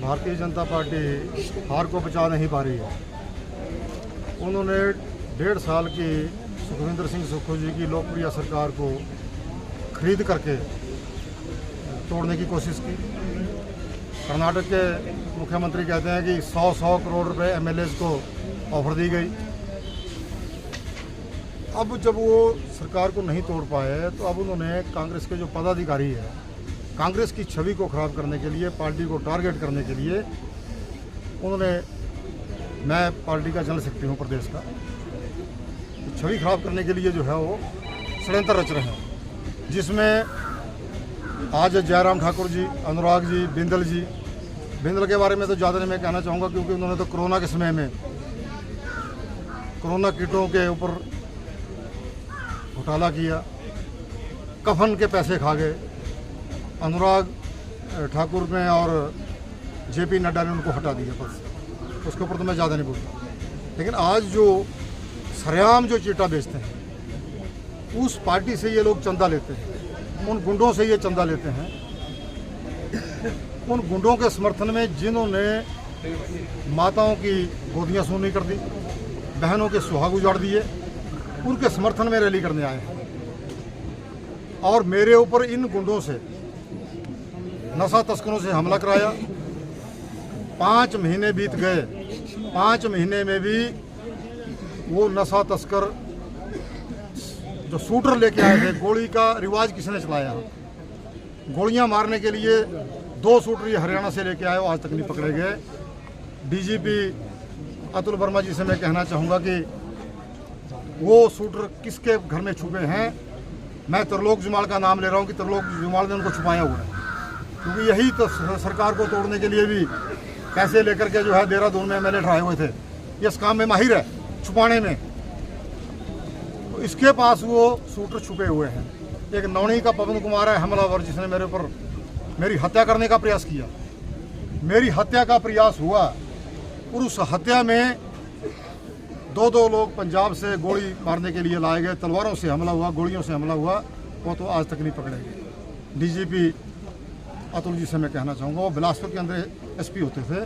Bharatiya Janata party हार को बचा नहीं पा रही है। उन्होंने 1.5 साल की सुखविंदर सिंह सुक्खू जी की लोकप्रिय सरकार को खरीद करके तोड़ने की कोशिश की। कर्नाटक के मुख्यमंत्री कहते हैं कि 100 करोड़ रुपए एमएलएज को ऑफर दी गई। अब जब वो सरकार को नहीं तोड़ पाए तो अब उन्होंने कांग्रेस के जो पदाधिकारी है, कांग्रेस की छवि को ख़राब करने के लिए, पार्टी को टारगेट करने के लिए उन्होंने, मैं पार्टी का जनरल सेक्रेटरी हूँ प्रदेश का, छवि ख़राब करने के लिए जो है वो षड्यंत्र रच रहे हैं, जिसमें आज जयराम ठाकुर जी, अनुराग जी, बिंदल के बारे में तो ज़्यादा नहीं मैं कहना चाहूँगा, क्योंकि उन्होंने तो कोरोना के समय में कोरोना किटों के ऊपर घोटाला किया, कफन के पैसे खा गए। अनुराग ठाकुर ने और जेपी नड्डा ने उनको हटा दिया पद से, उसके ऊपर तो मैं ज़्यादा नहीं बोलता। लेकिन आज जो सरेआम जो चीटा बेचते हैं, उस पार्टी से ये लोग चंदा लेते हैं, उन गुंडों से ये चंदा लेते हैं। उन गुंडों के समर्थन में जिन्होंने माताओं की गोदियां सूनी कर दी, बहनों के सुहाग उजाड़ दिए, उनके समर्थन में रैली करने आए हैं। और मेरे ऊपर इन गुंडों से, नशा तस्करों से हमला कराया। 5 महीने बीत गए, 5 महीने में भी वो नशा तस्कर जो शूटर लेके आए थे, गोली का रिवाज किसने चलाया? गोलियां मारने के लिए 2 शूटर ये हरियाणा से लेके आए, वो आज तक नहीं पकड़े गए। डीजीपी अतुल वर्मा जी से मैं कहना चाहूँगा कि वो शूटर किसके घर में छुपे हैं। मैं त्रिलोक जुमाल का नाम ले रहा हूँ कि त्रिलोक जुमाल ने उनको छुपाया हुआ है, क्योंकि यही तो सरकार को तोड़ने के लिए भी पैसे लेकर के जो है देहरादून में एमएलए ठहराए हुए थे। ये इस काम में माहिर है, छुपाने में। तो इसके पास वो शूटर छुपे हुए हैं। एक नौणी का पवन कुमार है हमलावर, जिसने मेरे ऊपर मेरी हत्या करने का प्रयास किया। मेरी हत्या का प्रयास हुआ और उस हत्या में 2 लोग पंजाब से गोली मारने के लिए लाए गए। तलवारों से हमला हुआ, गोलियों से हमला हुआ, वो तो आज तक नहीं पकड़े गए। डीजीपी अतुल जी से मैं कहना चाहूँगा, वो बिलासपुर के अंदर एसपी होते थे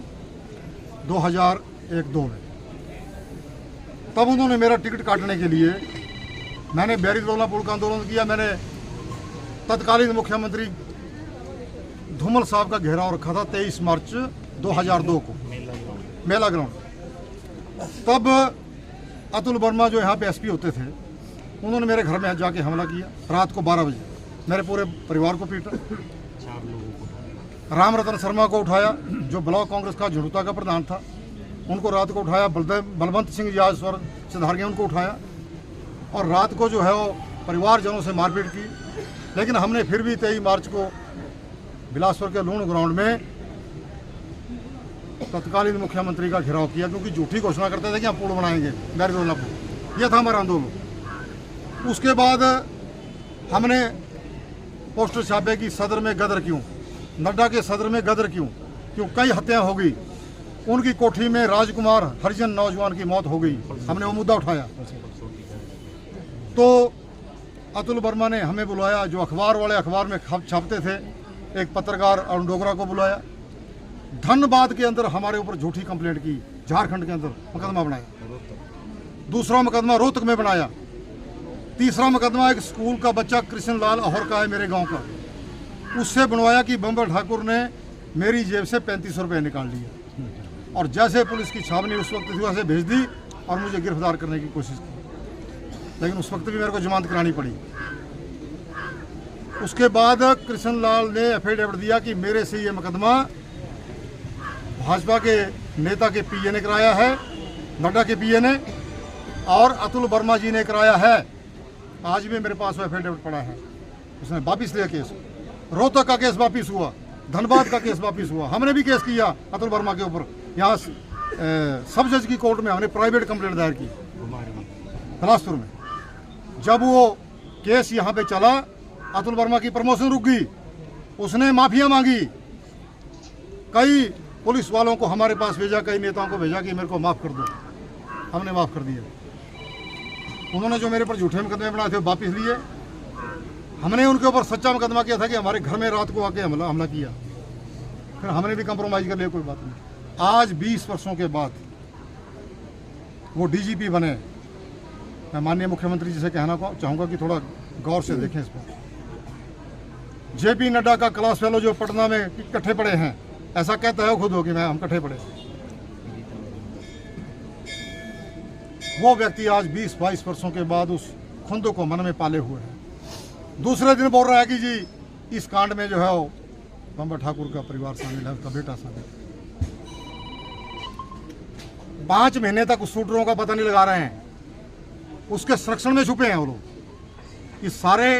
2001-2 में। तब उन्होंने मेरा टिकट काटने के लिए, मैंने बैरी-लोला पुल का आंदोलन किया। मैंने तत्कालीन मुख्यमंत्री धूमल साहब का घेराव रखा था 23 मार्च 2002 को मेला ग्राउंड। तब अतुल वर्मा जो यहाँ पे एसपी होते थे, उन्होंने मेरे घर में जाके हमला किया रात को 12 बजे। मेरे पूरे परिवार को पीटा। राम रतन शर्मा को उठाया, जो ब्लॉक कांग्रेस का झुड़ूता का प्रधान था, उनको रात को उठाया। बलवंत सिंह जी आज स्वर सिधार गए, उनको उठाया और रात को जो है वो परिवारजनों से मारपीट की। लेकिन हमने फिर भी 23 मार्च को बिलासपुर के लूण ग्राउंड में तत्कालीन मुख्यमंत्री का घेराव किया, क्योंकि झूठी घोषणा करते थे कि हम पुल बनाएंगे, बैरी-लोला पुल। यह था हमारा आंदोलन। उसके बाद हमने पोस्टर छापे कि सदर में गदर क्यों, नड्डा के सदर में गदर क्यों, क्यों कई हत्या हो गई। उनकी कोठी में राजकुमार हरिजन नौजवान की मौत हो गई। हमने वो मुद्दा उठाया। तो अतुल वर्मा ने हमें बुलाया, जो अखबार वाले अखबार में छापते थे, एक पत्रकार अरुण डोगरा को बुलाया। धनबाद के अंदर हमारे ऊपर झूठी कंप्लेंट की, झारखंड के अंदर मुकदमा बनाया। दूसरा मुकदमा रोहतक में बनाया। तीसरा मुकदमा एक स्कूल का बच्चा कृष्ण लाल अहोर का है, मेरे गांव का, उससे बनवाया कि बम्बर ठाकुर ने मेरी जेब से 3500 रुपये निकाल लिए। और जैसे पुलिस की छावनी उस वक्त थी, वैसे भेज दी और मुझे गिरफ्तार करने की कोशिश की। लेकिन उस वक्त भी मेरे को जमानत करानी पड़ी। उसके बाद कृष्ण लाल ने एफिडेविट दिया कि मेरे से ये मुकदमा भाजपा के नेता के पीए ने कराया है, नड्डा के पीए ने, और अतुल वर्मा जी ने कराया है। आज भी मेरे पास वो एफिडेविट पड़ा है। उसने वापिस लिया केस। रोहतक का केस वापिस हुआ, धनबाद का केस वापिस हुआ। हमने भी केस किया अतुल वर्मा के ऊपर। यहाँ सब जज की कोर्ट में हमने प्राइवेट कंप्लेंट दायर की बिलासपुर में। जब वो केस यहाँ पे चला, अतुल वर्मा की प्रमोशन रुक गई। उसने माफिया मांगी। कई पुलिस वालों को हमारे पास भेजा, कई नेताओं को भेजा कि मेरे को माफ़ कर दो। हमने माफ़ कर दिया। उन्होंने जो मेरे पर झूठे मुकदमे बनाए थे वापस लिए। हमने उनके ऊपर सच्चा मुकदमा किया था कि हमारे घर में रात को आके हमला किया। फिर हमने भी कंप्रोमाइज़ कर लिया, कोई बात नहीं। आज 20 वर्षों के बाद वो डीजीपी बने। मैं माननीय मुख्यमंत्री जी से कहना चाहूँगा कि थोड़ा गौर से देखें इस पर। जेपी नड्डा का क्लास फेलो जो पटना में इकट्ठे पड़े हैं, ऐसा कहता है खुद हो कि मैं हम इकट्ठे पड़े, वो व्यक्ति आज 20-22 वर्षों के बाद उस खुंदो को मन में पाले हुए हैं। दूसरे दिन बोल रहा है कि जी इस कांड में जो है वो बम्बर ठाकुर का परिवार शामिल है, उसका बेटा शामिल है। 5 महीने तक उस शूटरों का पता नहीं लगा रहे हैं, उसके संरक्षण में छुपे हैं वो लोग। इस सारे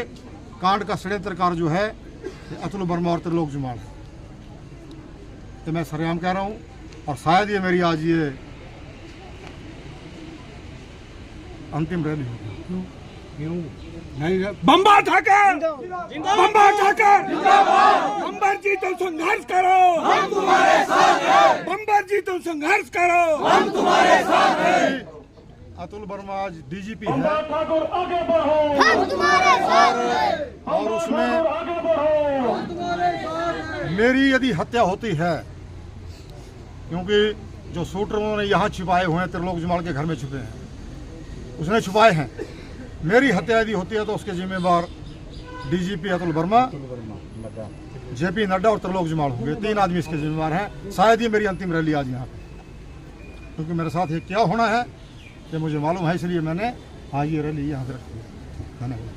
कांड का षड्यंत्रकार जो है अतुल वर्मा और त्रिलोक जुमाल है। तो मैं सरेआम कह रहा हूँ, और शायद ये मेरी आज ये अंतिम रैली होगी। बम्बर ठाकर, बम्बर ठाकर, बम्बर जी तुम संघर्ष करो, हम तुम्हारे साथ हैं। बम्बर जी तुम संघर्ष करो, हम तुम्हारे साथ हैं। अतुल वर्मा आज डीजीपी है, ठाकुर आगे बढ़ो, हम तुम्हारे साथ हैं। और उसमें आगे बढ़ो, हम तुम्हारे साथ हैं। मेरी यदि हत्या होती है, क्योंकि जो शूटर उन्होंने यहाँ छिपाए हुए हैं, त्रिलोक जुमाल के घर में छुपे हैं, उसने छुपाए हैं, मेरी हत्या यदि होती है तो उसके जिम्मेवार डीजीपी अतुल वर्मा, जेपी नड्डा और त्रिलोक जुमाल होंगे। 3 आदमी इसके जिम्मेवार हैं। शायद ये मेरी अंतिम रैली आज यहाँ पे, क्योंकि मेरे साथ ये क्या होना है ये मुझे मालूम है, इसलिए मैंने आज ये रैली यहाँ पे रखी है। धन्यवाद।